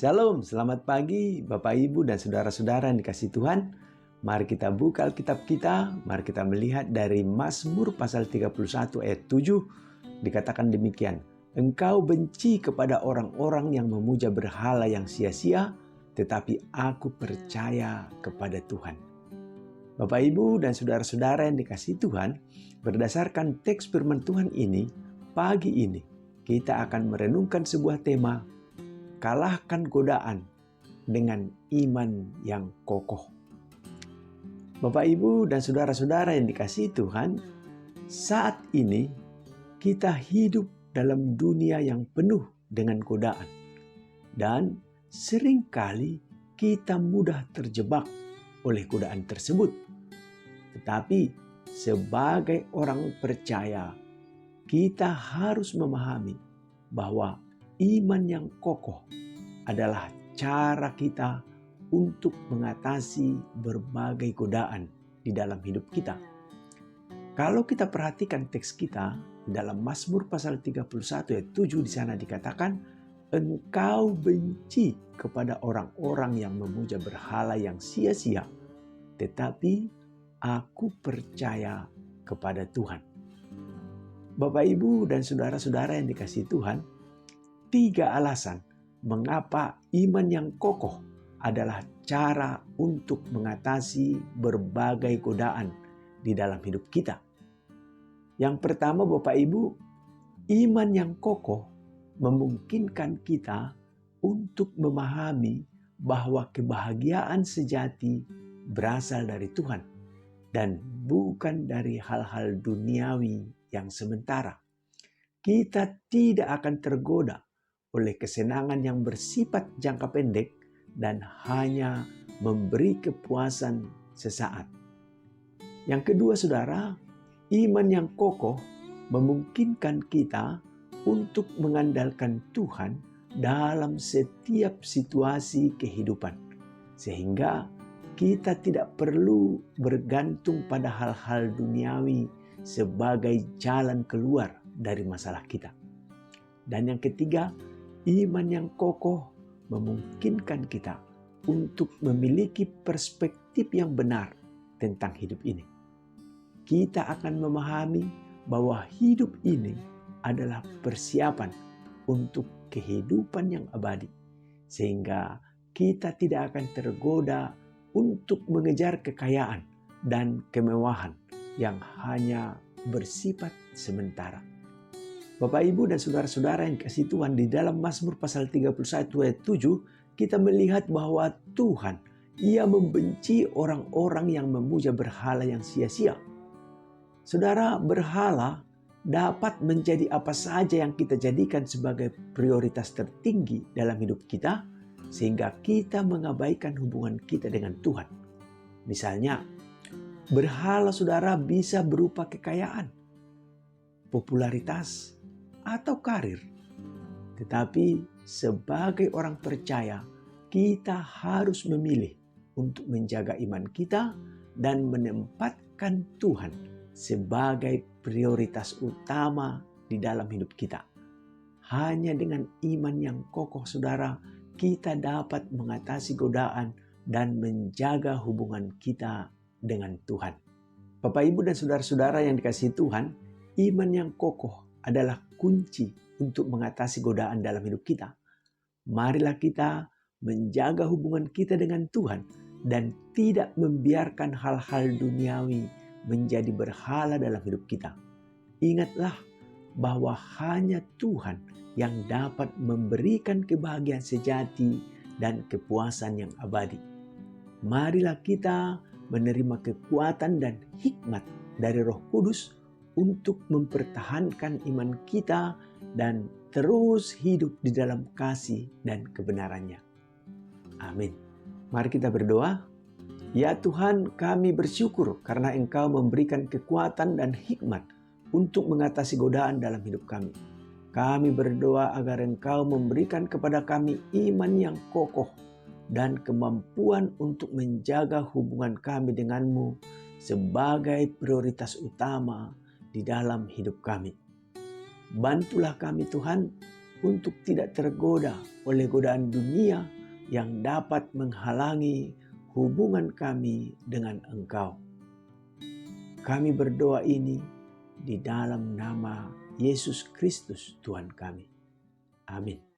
Shalom, selamat pagi Bapak Ibu dan saudara-saudara yang dikasihi Tuhan. Mari kita buka Alkitab kita, mari kita melihat dari Mazmur pasal 31 ayat 7. Dikatakan demikian, Engkau benci kepada orang-orang yang memuja berhala yang sia-sia, tetapi aku percaya kepada Tuhan. Bapak Ibu dan saudara-saudara yang dikasihi Tuhan, berdasarkan teks firman Tuhan ini, pagi ini kita akan merenungkan sebuah tema, kalahkan godaan dengan iman yang kokoh. Bapak, Ibu, dan saudara-saudara yang dikasihi Tuhan, saat ini kita hidup dalam dunia yang penuh dengan godaan. Dan seringkali kita mudah terjebak oleh godaan tersebut. Tetapi sebagai orang percaya, kita harus memahami bahwa iman yang kokoh adalah cara kita untuk mengatasi berbagai godaan di dalam hidup kita. Kalau kita perhatikan teks kita dalam Mazmur pasal 31 ayat 7 di sana dikatakan, Engkau benci kepada orang-orang yang memuja berhala yang sia-sia, tetapi aku percaya kepada Tuhan. Bapak, Ibu, dan saudara-saudara yang dikasihi Tuhan, 3 alasan mengapa iman yang kokoh adalah cara untuk mengatasi berbagai godaan di dalam hidup kita. Yang pertama, Bapak Ibu, iman yang kokoh memungkinkan kita untuk memahami bahwa kebahagiaan sejati berasal dari Tuhan dan bukan dari hal-hal duniawi yang sementara. Kita tidak akan tergoda oleh kesenangan yang bersifat jangka pendek dan hanya memberi kepuasan sesaat. Yang kedua, saudara, iman yang kokoh memungkinkan kita untuk mengandalkan Tuhan dalam setiap situasi kehidupan, sehingga kita tidak perlu bergantung pada hal-hal duniawi sebagai jalan keluar dari masalah kita. Dan yang ketiga, iman yang kokoh memungkinkan kita untuk memiliki perspektif yang benar tentang hidup ini. Kita akan memahami bahwa hidup ini adalah persiapan untuk kehidupan yang abadi, sehingga kita tidak akan tergoda untuk mengejar kekayaan dan kemewahan yang hanya bersifat sementara. Bapak, Ibu, dan saudara-saudara yang kasih Tuhan, di dalam Mazmur pasal 31 ayat 7, kita melihat bahwa Tuhan, Ia membenci orang-orang yang memuja berhala yang sia-sia. Saudara, berhala dapat menjadi apa saja yang kita jadikan sebagai prioritas tertinggi dalam hidup kita, sehingga kita mengabaikan hubungan kita dengan Tuhan. Misalnya, berhala saudara bisa berupa kekayaan, popularitas, atau karir. Tetapi sebagai orang percaya, kita harus memilih untuk menjaga iman kita dan menempatkan Tuhan sebagai prioritas utama di dalam hidup kita. Hanya dengan iman yang kokoh, saudara, kita dapat mengatasi godaan dan menjaga hubungan kita dengan Tuhan. Bapak, Ibu, dan saudara-saudara yang dikasihi Tuhan, iman yang kokoh adalah kunci untuk mengatasi godaan dalam hidup kita. Marilah kita menjaga hubungan kita dengan Tuhan dan tidak membiarkan hal-hal duniawi menjadi berhala dalam hidup kita. Ingatlah bahwa hanya Tuhan yang dapat memberikan kebahagiaan sejati dan kepuasan yang abadi. Marilah kita menerima kekuatan dan hikmat dari Roh Kudus untuk mempertahankan iman kita dan terus hidup di dalam kasih dan kebenarannya. Amin. Mari kita berdoa. Ya Tuhan, kami bersyukur karena Engkau memberikan kekuatan dan hikmat untuk mengatasi godaan dalam hidup kami. Kami berdoa agar Engkau memberikan kepada kami iman yang kokoh dan kemampuan untuk menjaga hubungan kami denganmu sebagai prioritas utama di dalam hidup kami. Bantulah kami Tuhan untuk tidak tergoda oleh godaan dunia yang dapat menghalangi hubungan kami dengan Engkau. Kami berdoa ini di dalam nama Yesus Kristus Tuhan kami. Amin.